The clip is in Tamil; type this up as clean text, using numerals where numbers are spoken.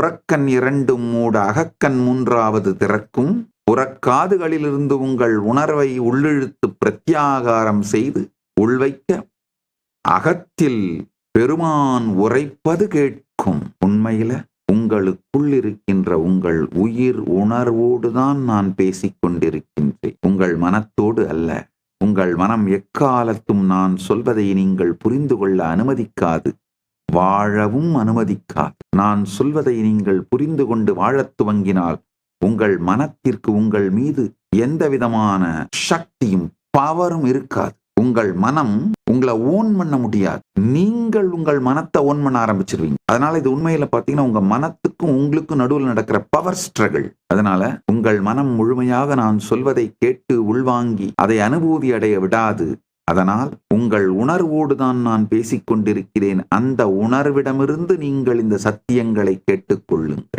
புறக்கண் 2 மூட அகக்கண் 3வது திறக்கும். புறக்காதுகளிலிருந்து உங்கள் உணர்வை உள்ளிழுத்து பிரத்யாகாரம் செய்து உள்வைக்க அகத்தில் பெருமான் உரைப்பது கேட்கும். உண்மையில உங்களுக்குள் இருக்கின்ற உங்கள் உயிர் உணர்வோடுதான் நான் பேசிக் கொண்டிருக்கின்றேன், உங்கள் மனத்தோடு அல்ல. உங்கள் மனம் எக்காலத்தும் நான் சொல்வதை நீங்கள் புரிந்து கொள்ள அனுமதிக்காது, வாழவும் அனுமதிக்காது. நான் சொல்வதை நீங்கள் புரிந்து கொண்டு வாழத் துவங்கினால் உங்கள் மனத்திற்கு உங்கள் மீது எந்த விதமான சக்தியும் பவரும் இருக்காது. உங்கள் மனம் உங்களை ஓன் பண்ண முடியாது, நீங்கள் உங்கள் மனத்தை ஓன் பண்ண ஆரம்பிச்சிருவீங்க. அதனால இது உண்மையில பாத்தீங்கன்னா உங்க மனத்துக்கும் உங்களுக்கும் நடுவில் நடக்கிற பவர் ஸ்ட்ரகிள். அதனால உங்கள் மனம் முழுமையாக நான் சொல்வதை கேட்டு உள்வாங்கி அதை அனுபூதி அடைய விடாது. அதனால் உங்கள் உணர்வோடு தான் நான் பேசிக்கொண்டிருக்கிறேன், அந்த உணர்விடமிருந்து நீங்கள் இந்த சத்தியங்களை கேட்டுக்கொள்ளுங்கள்.